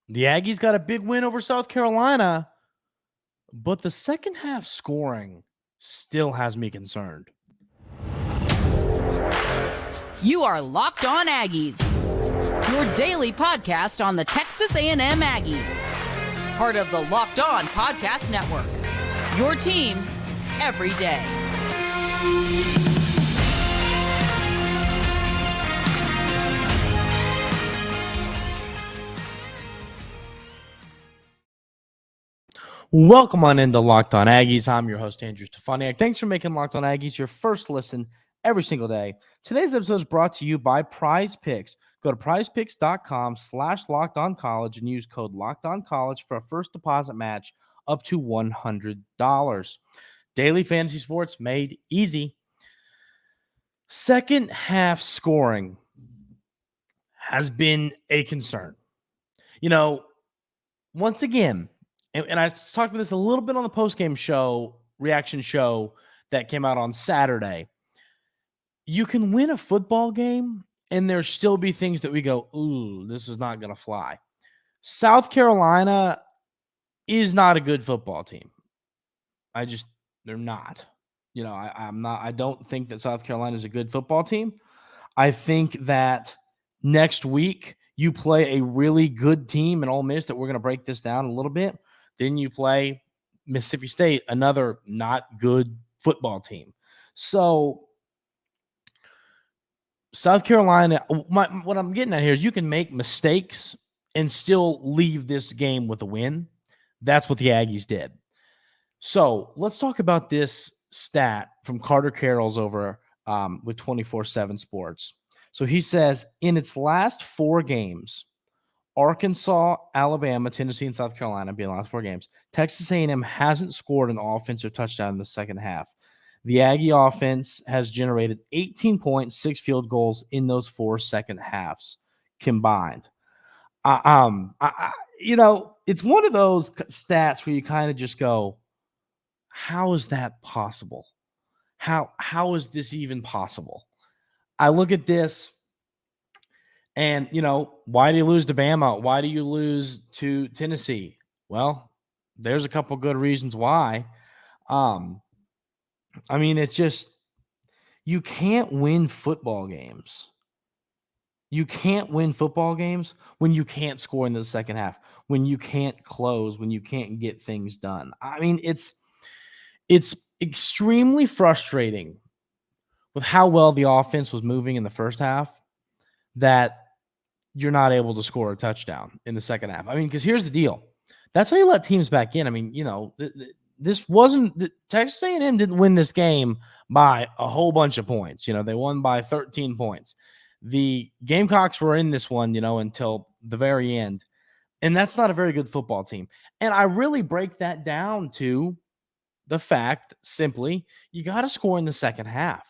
The Aggies got a big win over South Carolina, but the second half scoring still has me concerned. You are Locked On Aggies, your daily podcast on the Texas A&M Aggies, part of the Locked On Podcast Network, your team every day. Welcome on into Locked On Aggies. I'm your host, Andrew Stefaniak. Thanks for making Locked On Aggies your first listen every single day. Today's episode is brought to you by Prize Picks. Go to prizepicks.com/LockedOnCollege and use code LockedOnCollege for a first deposit match up to $100. Daily fantasy sports made easy. Second half scoring has been a concern. Once again, and I talked about this a little bit on the postgame show, reaction show that came out on Saturday. You can win a football game, and there still be things that we go, ooh, this is not going to fly. South Carolina is not a good football team. They're not. I don't think that South Carolina is a good football team. I think that next week you play a really good team in Ole Miss that we're going to break this down a little bit. Then you play Mississippi State, another not good football team. So South Carolina, what I'm getting at here is you can make mistakes and still leave this game with a win. That's what the Aggies did. So let's talk about this stat from Carter Carroll's over with 24/7 Sports. So he says, in its last 4 games, Arkansas, Alabama, Tennessee, and South Carolina being the last 4 games, Texas A&M hasn't scored an offensive touchdown in the second half. The Aggie offense has generated 18 points, 6 field goals in those 4 second halves combined. It's one of those stats where you kind of just go, how is that possible? How is this even possible? I look at this and, why do you lose to Bama? Why do you lose to Tennessee? Well, there's a couple good reasons why. It's just, you can't win football games. You can't win football games when you can't score in the second half, when you can't close, when you can't get things done. It's extremely frustrating with how well the offense was moving in the first half that you're not able to score a touchdown in the second half. Because here's the deal. That's how you let teams back in. This wasn't – Texas A&M didn't win this game by a whole bunch of points. They won by 13 points. The Gamecocks were in this one, until the very end. And that's not a very good football team. And I really break that down to the fact, simply, you got to score in the second half.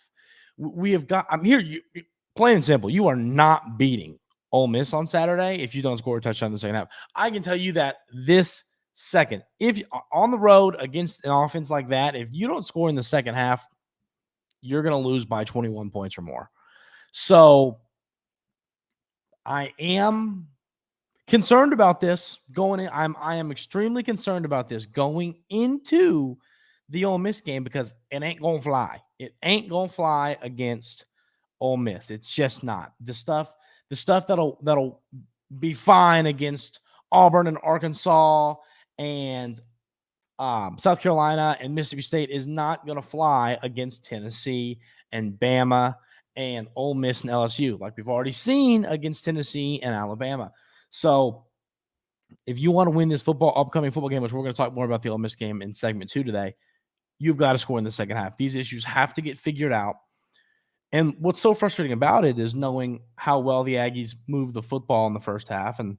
Plain and simple, you are not beating Ole Miss on Saturday if you don't score a touchdown in the second half. I can tell you that this second, if on the road against an offense like that, if you don't score in the second half, you're going to lose by 21 points or more. So I am concerned about this going in. I am extremely concerned about this going into the Ole Miss game because it ain't going to fly. It ain't going to fly against Ole Miss. It's just not. The stuff that'll be fine against Auburn and Arkansas and South Carolina and Mississippi State is not going to fly against Tennessee and Bama and Ole Miss and LSU, like we've already seen against Tennessee and Alabama. So if you want to win this upcoming football game, which we're going to talk more about the Ole Miss game in segment 2 today, you've got to score in the second half. These issues have to get figured out. And what's so frustrating about it is knowing how well the Aggies move the football in the first half, and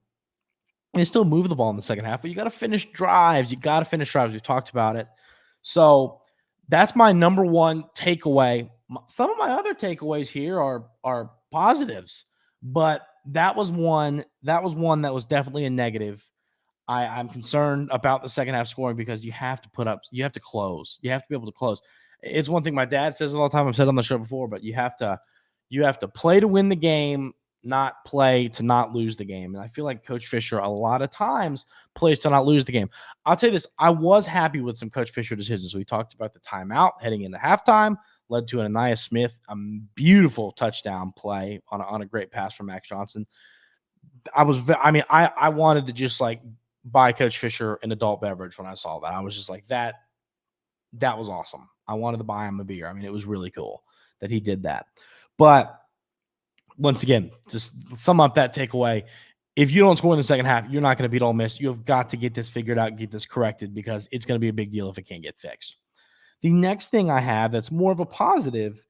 they still move the ball in the second half, but you got to finish drives. We've talked about it. So that's my number one takeaway. Some of my other takeaways here are positives, but that was one that was definitely a negative. I'm concerned about the second half scoring because you have to close. You have to be able to close. It's one thing my dad says all the time. I've said on the show before, but you have to play to win the game, not play to not lose the game. And I feel like Coach Fisher a lot of times plays to not lose the game. I'll tell you this. I was happy with some Coach Fisher decisions. We talked about the timeout heading into halftime, led to an Anaya Smith, a beautiful touchdown play on a great pass from Max Johnson. I wanted to just like buy Coach Fisher an adult beverage when I saw that. I was just like, that was awesome. I wanted to buy him a beer. I mean, it was really cool that he did that. But once again, just sum up that takeaway. If you don't score in the second half, you're not going to beat Ole Miss. You have got to get this figured out, get this corrected, because it's going to be a big deal if it can't get fixed. The next thing I have that's more of a positive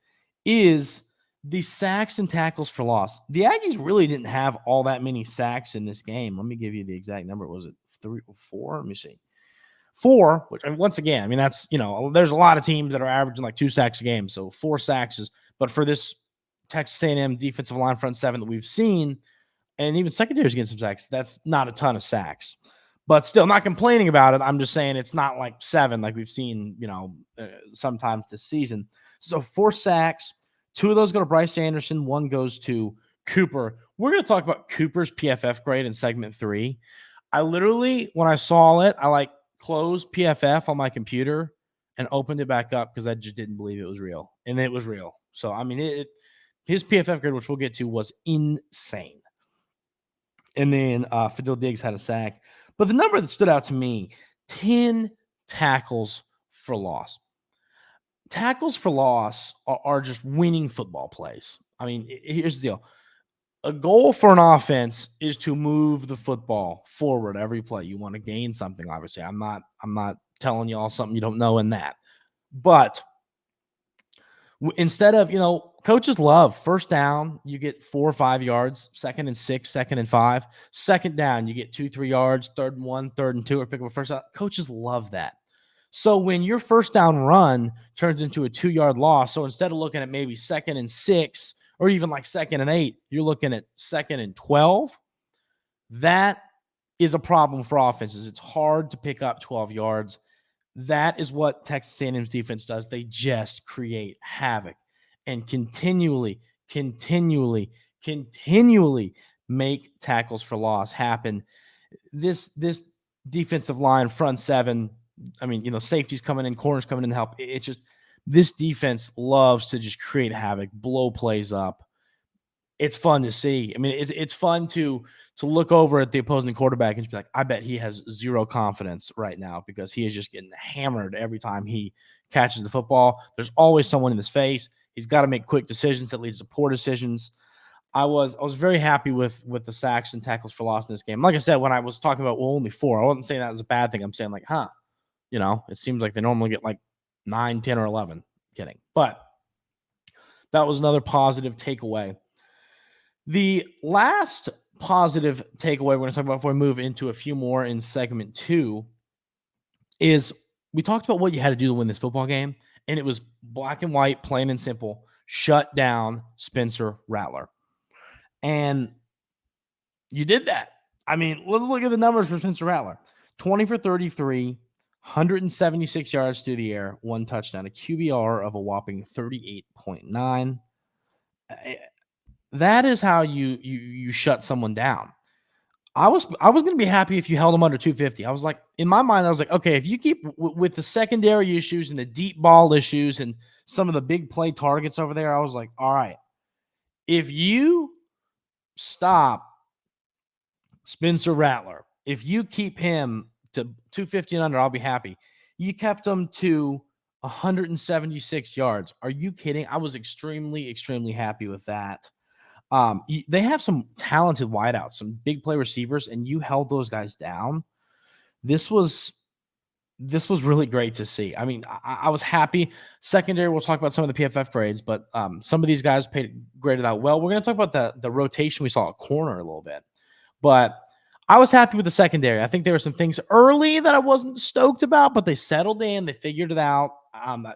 is the sacks and tackles for loss. The Aggies really didn't have all that many sacks in this game. Let me give you the exact number. Was it 3 or 4? Let me see. 4, which, once again, I mean, that's, there's a lot of teams that are averaging like 2 sacks a game. So 4 sacks is, but for this Texas A&M defensive line front 7 that we've seen, and even secondaries getting some sacks, that's not a ton of sacks. But still, not complaining about it. I'm just saying it's not like 7 like we've seen, sometimes this season. So 4 sacks. 2 of those go to Bryce Anderson. 1 goes to Cooper. We're going to talk about Cooper's PFF grade in segment 3. I literally, when I saw it, I closed PFF on my computer and opened it back up because I just didn't believe it was real. And it was real. So, I mean, his PFF grade, which we'll get to, was insane. And then Fadil Diggs had a sack. But the number that stood out to me, 10 tackles for loss. Tackles for loss are just winning football plays. I mean, here's the deal. A goal for an offense is to move the football forward every play. You want to gain something, obviously. I'm not telling you all something you don't know in that. But instead of, coaches love first down, you get 4 or 5 yards, 2nd and 6, 2nd and 5. Second down, you get 2-3 yards, 3rd and 1, 3rd and 2, or pick up a first down. Coaches love that. So when your first down run turns into a 2-yard loss, so instead of looking at maybe 2nd and 6 or even like 2nd and 8, you're looking at 2nd and 12. That is a problem for offenses. It's hard to pick up 12 yards. That is what Texas A&M's defense does. They just create havoc and continually make tackles for loss happen. This defensive line, front 7, I mean, safety's coming in, corners coming in to help. It's just, this defense loves to just create havoc, blow plays up. It's fun to see. I mean, it's fun to look over at the opposing quarterback and be like, I bet he has zero confidence right now because he is just getting hammered every time he catches the football. There's always someone in his face. He's got to make quick decisions that leads to poor decisions. I was very happy with the sacks and tackles for loss in this game. Like I said, when I was talking about only 4, I wasn't saying that was a bad thing. I'm saying it seems like they normally get like 9, 10, or 11. Kidding. But that was another positive takeaway. The last positive takeaway we're going to talk about before we move into a few more in segment 2 is we talked about what you had to do to win this football game, and it was black and white, plain and simple, shut down Spencer Rattler. And you did that. I mean, let's look at the numbers for Spencer Rattler. 20 for 33, 176 yards through the air, 1 touchdown, a QBR of a whopping 38.9. That is how you shut someone down. I was going to be happy if you held them under 250. I was like, in my mind, I was like, okay, if you keep with the secondary issues and the deep ball issues and some of the big play targets over there, I was like, all right, if you stop Spencer Rattler, if you keep him to 250 and under, I'll be happy. You kept him to 176 yards. Are you kidding? I was extremely, extremely happy with that. They have some talented wideouts, some big play receivers, and you held those guys down. This was really great to see. I mean, I was happy. Secondary, we'll talk about some of the PFF grades, but some of these guys graded out well. We're going to talk about the rotation we saw at corner a little bit, but I was happy with the secondary. I think there were some things early that I wasn't stoked about, but they settled in. They figured it out.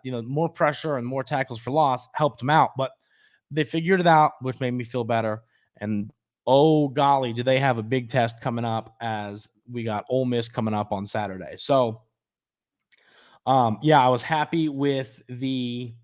More pressure and more tackles for loss helped them out, but they figured it out, which made me feel better. And oh golly, do they have a big test coming up as we got Ole Miss coming up on Saturday. So, I was happy with the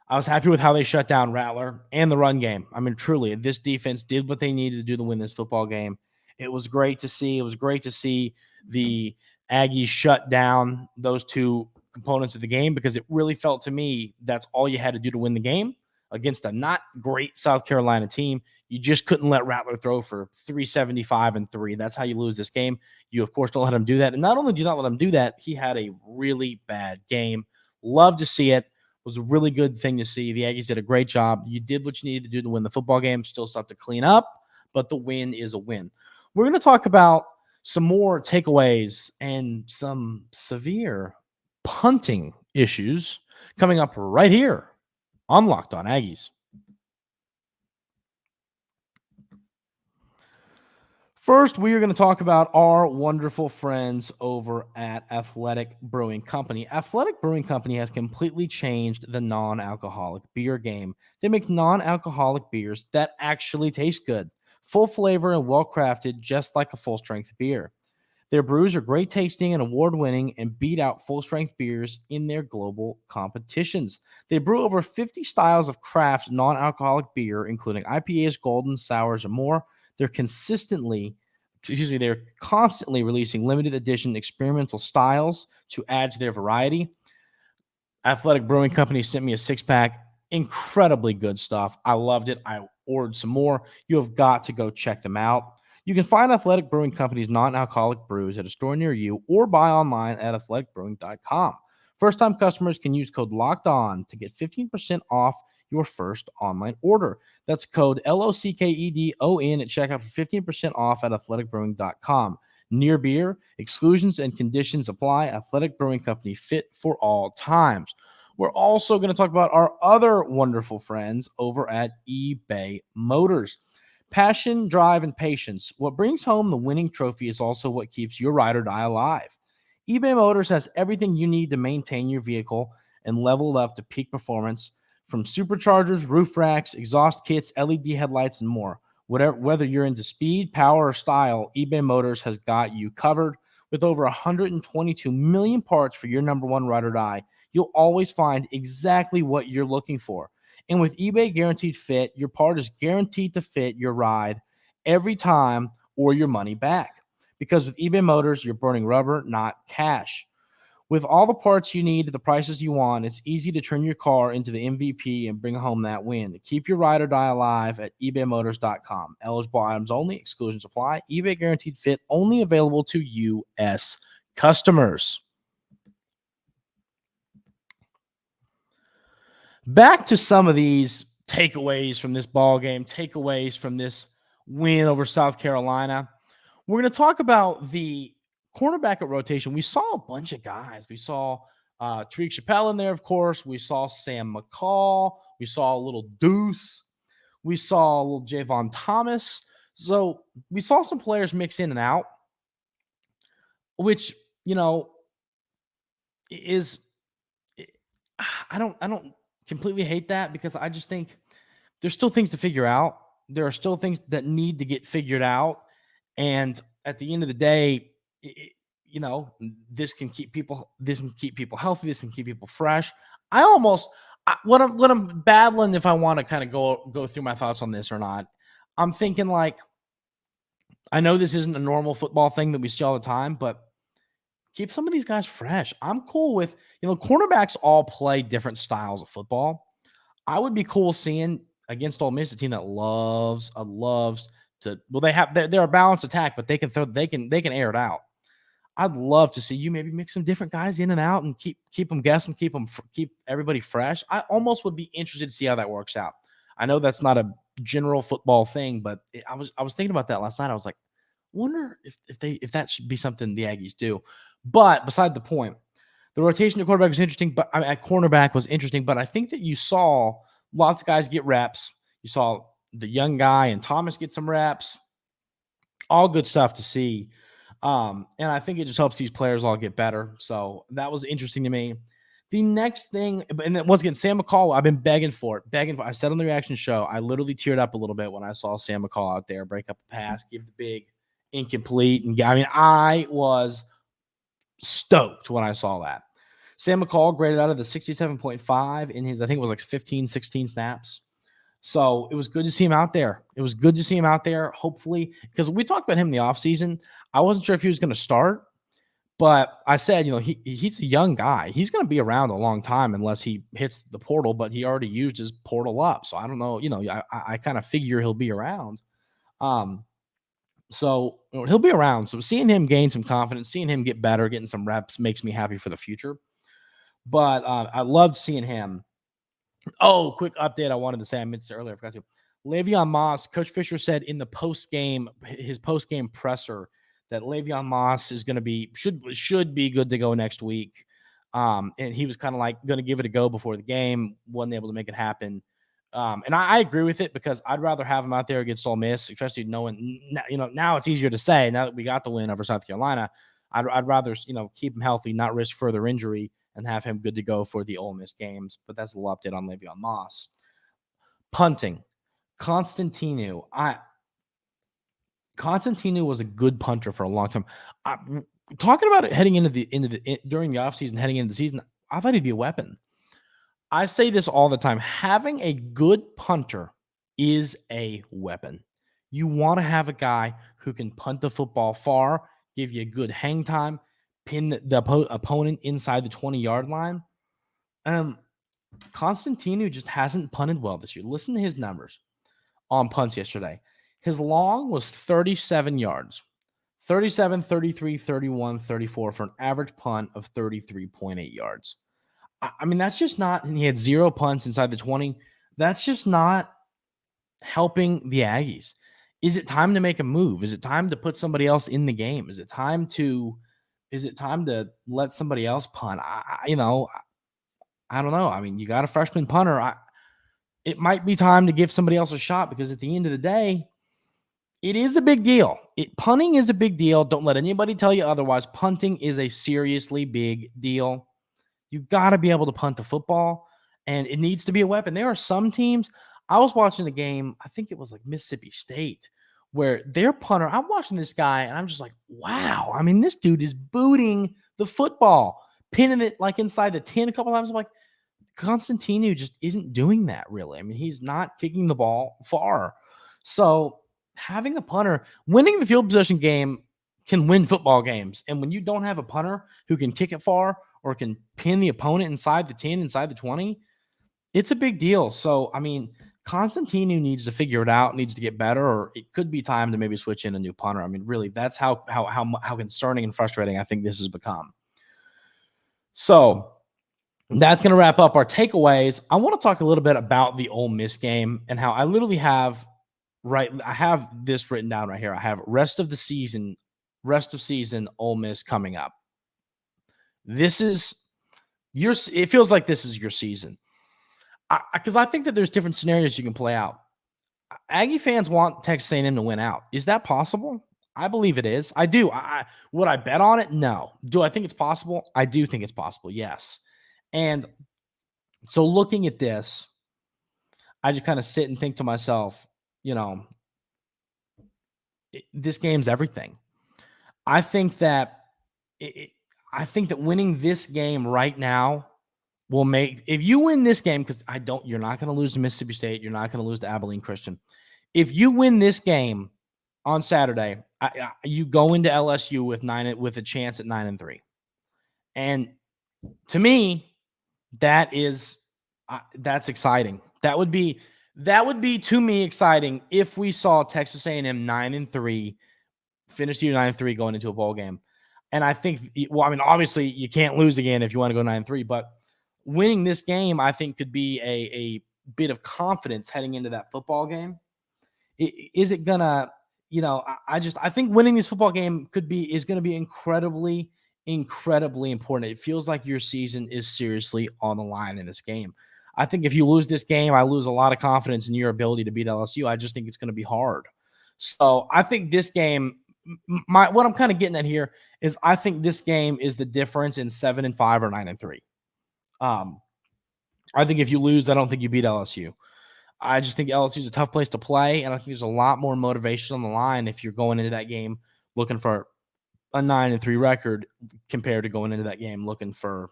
I was happy with how they shut down Rattler and the run game. I mean, truly, this defense did what they needed to do to win this football game. It was great to see. It was great to see the Aggies shut down those two components of the game, because it really felt to me that's all you had to do to win the game against a not great South Carolina team. You just couldn't let Rattler throw for 375 and 3. That's how you lose this game. You, of course, don't let him do that. And not only do you not let him do that, he had a really bad game. Love to see it. Was a really good thing to see. The Aggies did a great job. You did what you needed to do to win the football game. Still stuff to clean up, but the win is a win. We're going to talk about some more takeaways and some severe punting issues coming up right here on Locked On Aggies. First, we are going to talk about our wonderful friends over at Athletic Brewing Company. Athletic Brewing Company has completely changed the non-alcoholic beer game. They make non-alcoholic beers that actually taste good, full flavor and well-crafted, just like a full-strength beer. Their brews are great tasting and award-winning and beat out full-strength beers in their global competitions. They brew over 50 styles of craft non-alcoholic beer, including IPAs, golden, sours, and more. They're constantly releasing limited edition experimental styles to add to their variety. Athletic Brewing Company sent me a 6-pack. Incredibly good stuff. I loved it. I ordered some more. You have got to go check them out. You can find Athletic Brewing Company's non-alcoholic brews at a store near you or buy online at athleticbrewing.com. First-time customers can use code LOCKEDON to get 15% off your first online order. That's code LOCKEDON at checkout for 15% off at athleticbrewing.com. Near beer, exclusions and conditions apply. Athletic Brewing Company, fit for all times. We're also going to talk about our other wonderful friends over at eBay Motors. Passion, drive, and patience. What brings home the winning trophy is also what keeps your ride or die alive. eBay Motors has everything you need to maintain your vehicle and level it up to peak performance, from superchargers, roof racks, exhaust kits, LED headlights, and more. Whether you're into speed, power, or style, eBay Motors has got you covered. With over 122 million parts for your number one ride or die, you'll always find exactly what you're looking for. And with eBay Guaranteed Fit, your part is guaranteed to fit your ride every time or your money back. Because with eBay Motors, you're burning rubber, not cash. With all the parts you need at the prices you want, it's easy to turn your car into the MVP and bring home that win. Keep your ride or die alive at ebaymotors.com. Eligible items only. Exclusions apply. eBay Guaranteed Fit only available to U.S. customers. Back to some of these takeaways from this ball game, takeaways from this win over South Carolina. We're going to talk about the cornerback at rotation. We saw a bunch of guys. We saw Tariq Chappelle in there, of course. We saw Sam McCall. We saw a little Deuce. We saw a little Javon Thomas. So we saw some players mix in and out, which, is I don't completely hate that, because I just think there's still things to figure out. There are still things that need to get figured out. And at the end of the day, this can keep people healthy. This can keep people fresh. What I'm battling, if I want to kind of go through my thoughts on this or not, I'm thinking, like, I know this isn't a normal football thing that we see all the time, but keep some of these guys fresh. I'm cool with, cornerbacks all play different styles of football. I would be cool seeing against Ole Miss a team that loves to, they're a balanced attack, but they can air it out. I'd love to see you maybe mix some different guys in and out and keep them guessing, keep everybody fresh. I almost would be interested to see how that works out. I know that's not a general football thing, but I was thinking about that last night. I was like, wonder if that should be something the Aggies do. But beside the point, the rotation at quarterback was interesting, but at cornerback was interesting. But I think that you saw lots of guys get reps. You saw the young guy and Thomas get some reps. All good stuff to see. And I think it just helps these players all get better. So that was interesting to me. The next thing, and then once again, Sam McCall, I've been begging for it. I said on the reaction show, I literally teared up a little bit when I saw Sam McCall out there break up a pass, give the big incomplete. And I was stoked when I saw that. Sam McCall graded out of the 67.5 in his, I think it was like 15, 16 snaps. So it was good to see him out there. Hopefully, because we talked about him in the offseason. I wasn't sure if he was going to start, but I said, he's a young guy. He's going to be around a long time unless he hits the portal, but he already used his portal up. So I don't know. I kind of figure he'll be around. So he'll be around. So seeing him gain some confidence, seeing him get better, getting some reps makes me happy for the future. But I loved seeing him. Oh, quick update. I wanted to say, I mentioned it earlier. I forgot to. Le'Veon Moss, Coach Fisher said in the his post-game presser, that Le'Veon Moss is going to be, should be good to go next week. And he was kind of like going to give it a go before the game, wasn't able to make it happen. And I agree with it, because I'd rather have him out there against Ole Miss, especially knowing, now it's easier to say now that we got the win over South Carolina. I'd rather, keep him healthy, not risk further injury, and have him good to go for the Ole Miss games. But that's a little update on Le'Veon Moss. Punting. Constantino was a good punter for a long time. Talking about it heading during the offseason, heading into the season, I thought he'd be a weapon. I say this all the time. Having a good punter is a weapon. You want to have a guy who can punt the football far, give you a good hang time, pin the opponent inside the 20-yard line. Constantino just hasn't punted well this year. Listen to his numbers on punts yesterday. His long was 37 yards. 37, 33, 31, 34 for an average punt of 33.8 yards. I mean, that's just not, and he had 0 punts inside the 20. That's just not helping the Aggies. Is it time to make a move? Is it time to put somebody else in the game? Is it time to let somebody else punt? I don't know. I mean, you got a freshman punter. It might be time to give somebody else a shot, because at the end of the day, it is a big deal. Punting is a big deal. Don't let anybody tell you otherwise. Punting is a seriously big deal. You got to be able to punt the football, and it needs to be a weapon. There are some teams. I was watching a game, I think it was like Mississippi State, where their punter, I'm watching this guy, and I'm just like, wow. I mean, this dude is booting the football, pinning it like inside the 10 a couple times. I'm like, Constantino just isn't doing that really. I mean, he's not kicking the ball far. So having a punter, winning the field position game can win football games. And when you don't have a punter who can kick it far or can pin the opponent inside the 10, inside the 20, it's a big deal. So, I mean, Constantino needs to figure it out, needs to get better, or it could be time to maybe switch in a new punter. I mean, really, that's how concerning and frustrating I think this has become. So that's going to wrap up our takeaways. I want to talk a little bit about the Ole Miss game and how I literally have I have this written down right here. I have rest of season Ole Miss coming up. This is it feels like this is your season. Because I think that there's different scenarios you can play out. Aggie fans want Texas A&M to win out. Is that possible? I believe it is. I do. Would I bet on it? No. Do I think it's possible? I do think it's possible. Yes. And so looking at this, I just kind of sit and think to myself, this game's everything. I think that winning this game right now will make, if you win this game, because you're not going to lose to Mississippi State. You're not going to lose to Abilene Christian. If you win this game on Saturday, you go into LSU with a chance at 9-3. And to me, that's exciting. That would be to me exciting if we saw Texas A&M 9-3, finish the year 9-3 going into a bowl game. And I think, obviously you can't lose again if you want to go 9-3, but winning this game, I think, could be a bit of confidence heading into that football game. Is it gonna, I think winning this football game is going to be incredibly, incredibly important. It feels like your season is seriously on the line in this game. I think if you lose this game, I lose a lot of confidence in your ability to beat LSU. I just think it's going to be hard. So I think this game, what I'm kind of getting at here is I think this game is the difference in 7-5 or 9-3. I think if you lose, I don't think you beat LSU. I just think LSU is a tough place to play, and I think there's a lot more motivation on the line if you're going into that game looking for a 9-3 record compared to going into that game looking for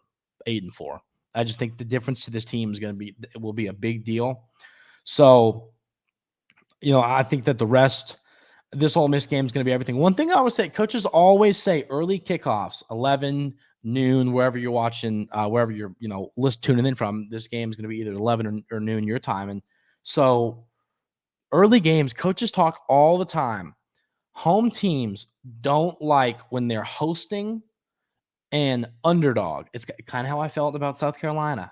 8-4. I just think the difference to this team is going to be, it will be a big deal. So, I think that this Ole Miss game is going to be everything. One thing I always say, coaches always say early kickoffs, 11 noon, wherever you're watching, wherever you're, tuning in from, this game is going to be either 11 or noon your time. And so early games, coaches talk all the time. Home teams don't like when they're hosting and underdog. It's kind of how I felt about South Carolina.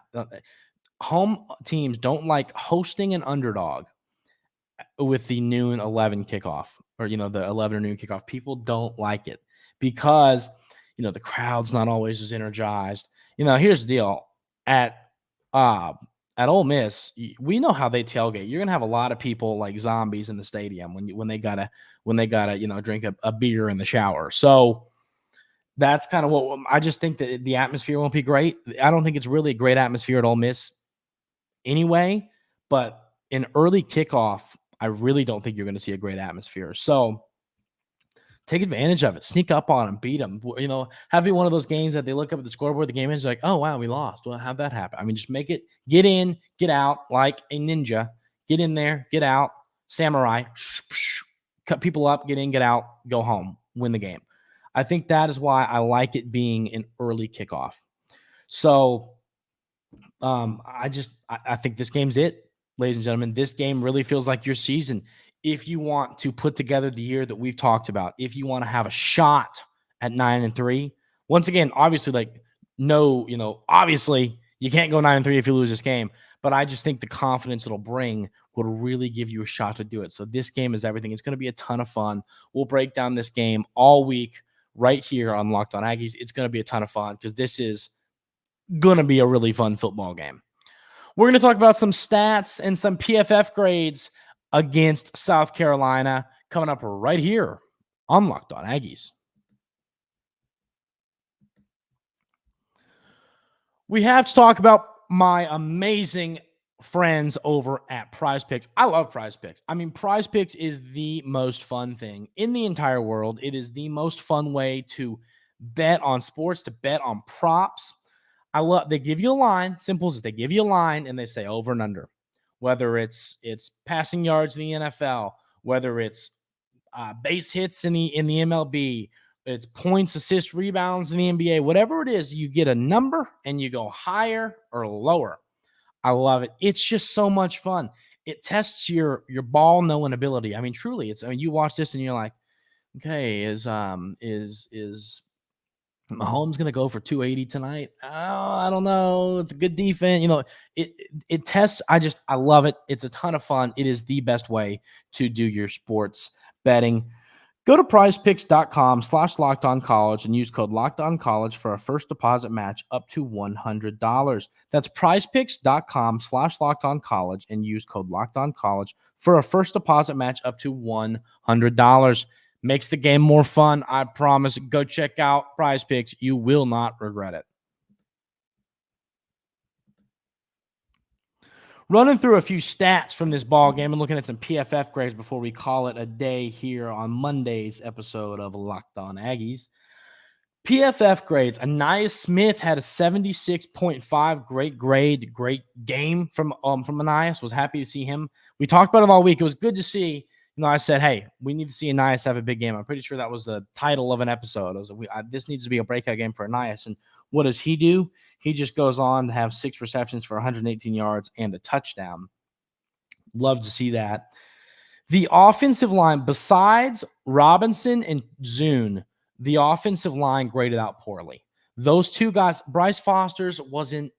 Home teams don't like hosting an underdog with the noon 11 kickoff, or the 11 or noon kickoff. People don't like it because the crowd's not always as energized. Here's the deal. At Ole Miss, we know how they tailgate. You're gonna have a lot of people like zombies in the stadium when they gotta drink a beer in the shower. So that's kind of what I just think, that the atmosphere won't be great. I don't think it's really a great atmosphere at Ole Miss anyway, but in early kickoff, I really don't think you're going to see a great atmosphere. So take advantage of it. Sneak up on them, beat them. Have one of those games that they look up at the scoreboard, the game ends, like, oh, wow, we lost. Well, how'd that happen? I mean, just make it, get in, get out like a ninja. Get in there, get out, samurai, cut people up, get in, get out, go home, win the game. I think that is why I like it being an early kickoff. So I think this game's it, ladies and gentlemen. This game really feels like your season. If you want to put together the year that we've talked about, if you want to have a shot at 9-3, once again, obviously, obviously you can't go 9-3 if you lose this game, but I just think the confidence it'll bring would really give you a shot to do it. So this game is everything. It's going to be a ton of fun. We'll break down this game all week right here on Locked On Aggies. It's going to be a ton of fun because this is going to be a really fun football game. We're going to talk about some stats and some PFF grades against South Carolina coming up right here on Locked On Aggies. We have to talk about my amazing friends over at Prize Picks. I love Prize Picks. I mean, Prize Picks is the most fun thing in the entire world. It is the most fun way to bet on sports, to bet on props. They give you a line, simple as they give you a line and they say over and under. Whether it's passing yards in the NFL, whether it's base hits in the MLB, it's points, assists, rebounds in the NBA, whatever it is, you get a number and you go higher or lower. I love it. It's just so much fun. It tests your ball knowing ability. I mean, truly, you watch this and you're like, okay, is Mahomes going to go for 280 tonight? Oh, I don't know. It's a good defense. It tests. I love it. It's a ton of fun. It is the best way to do your sports betting. Go to prizepicks.com/lockedoncollege and use code LockedOnCollege for a first deposit match up to $100. That's prizepicks.com/lockedoncollege and use code LockedOnCollege for a first deposit match up to $100. Makes the game more fun. I promise. Go check out Prize Picks. You will not regret it. Running through a few stats from this ball game and looking at some PFF grades before we call it a day here on Monday's episode of Locked On Aggies. PFF grades. Anais Smith had a 76.5. Great grade, great game from Anais. Was happy to see him. We talked about it all week. It was good to see. I said, hey, we need to see Anais have a big game. I'm pretty sure that was the title of an episode. This needs to be a breakout game for Anais. And what does he do? He just goes on to have 6 receptions for 118 yards and a touchdown. Love to see that. The offensive line, besides Robinson and Zune, the offensive line graded out poorly. Those two guys, Bryce Foster's wasn't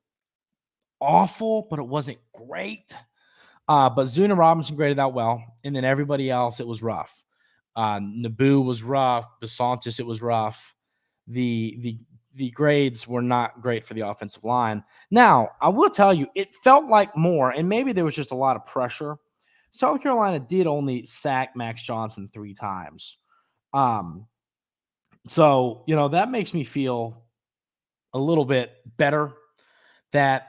awful, but it wasn't great. But Zune and Robinson graded out well, and then everybody else, it was rough. Naboo was rough. Besantis, it was rough. The grades were not great for the offensive line. Now, I will tell you, it felt like more, and maybe there was just a lot of pressure. South Carolina did only sack Max Johnson 3 times. So, that makes me feel a little bit better. But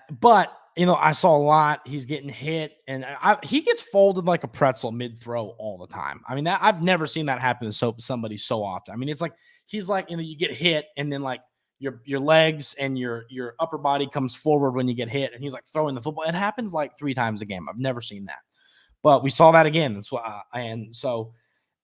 I saw a lot. He's getting hit, and he gets folded like a pretzel mid-throw all the time. I mean, I've never seen that happen to somebody so often. I mean, it's like he's like, you get hit, and then like your legs and your upper body comes forward when you get hit, and he's like throwing the football. It happens like 3 times a game. I've never seen that, but we saw that again. That's why, and so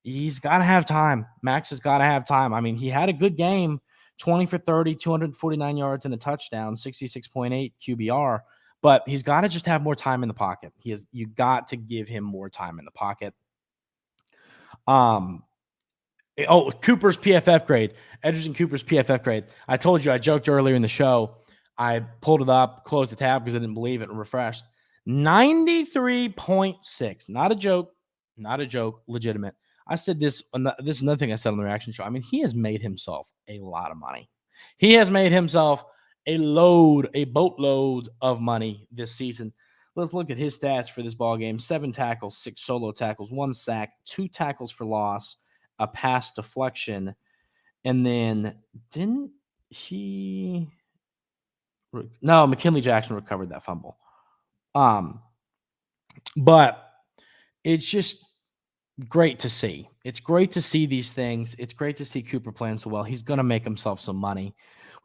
he's got to have time. Max has got to have time. I mean, he had a good game, 20 for 30, 249 yards and a touchdown, 66.8 QBR, but he's got to just have more time in the pocket. You got to give him more time in the pocket. Cooper's PFF grade, Edgerton Cooper's PFF grade. I told you, I joked earlier in the show. I pulled it up, closed the tab because I didn't believe it, and refreshed. 93.6. Not a joke. Not a joke. Legitimate. I said this. This is another thing I said on the reaction show. I mean, he has made himself a lot of money. He has made himself a boatload of money this season. Let's look at his stats for this ball game. 7 tackles, 6 solo tackles, 1 sack, 2 tackles for loss, a pass deflection, and then McKinley Jackson recovered that fumble. But it's just great to see. It's great to see these things. It's great to see Cooper playing so well. He's going to make himself some money.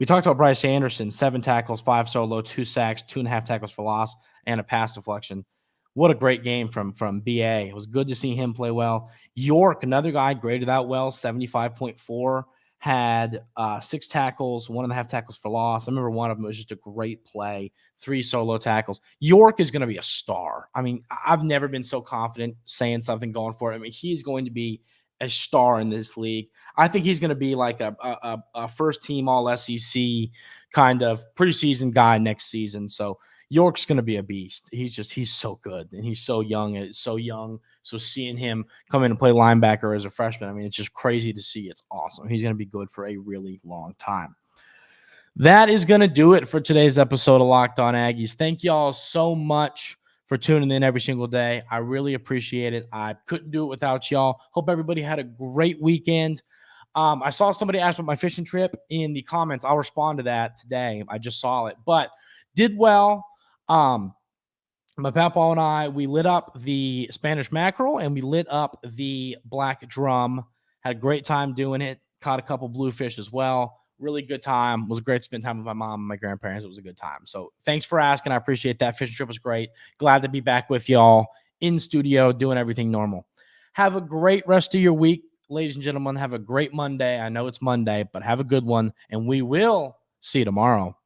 We talked about Bryce Anderson, 7 tackles, 5 solo, 2 sacks, 2.5 tackles for loss, and a pass deflection. What a great game from BA. It was good to see him play well. York, another guy, graded out well, 75.4, had 6 tackles, 1.5 tackles for loss. I remember one of them was just a great play, 3 solo tackles. York is going to be a star. I mean, I've never been so confident saying something, going for it. I mean, he's going to be a star in this league. I think he's going to be like a first-team All-SEC kind of preseason guy next season. So York's going to be a beast. He's so good, and he's so young. So seeing him come in and play linebacker as a freshman, I mean, it's just crazy to see. It's awesome. He's going to be good for a really long time. That is going to do it for today's episode of Locked On Aggies. Thank you all so much for tuning in every single day. I really appreciate it. I couldn't do it without y'all. Hope everybody had a great weekend. I saw somebody ask about my fishing trip in the comments. I'll respond to that today. I just saw it, but did well. My papa and I, we lit up the Spanish mackerel and we lit up the black drum. Had a great time doing it. Caught a couple bluefish as well. Really good time. It was great to spend time with my mom and my grandparents. It was a good time. So thanks for asking. I appreciate that. Fishing trip was great. Glad to be back with y'all in studio doing everything normal. Have a great rest of your week, ladies and gentlemen. Have a great Monday. I know it's Monday, but have a good one, and we will see you tomorrow.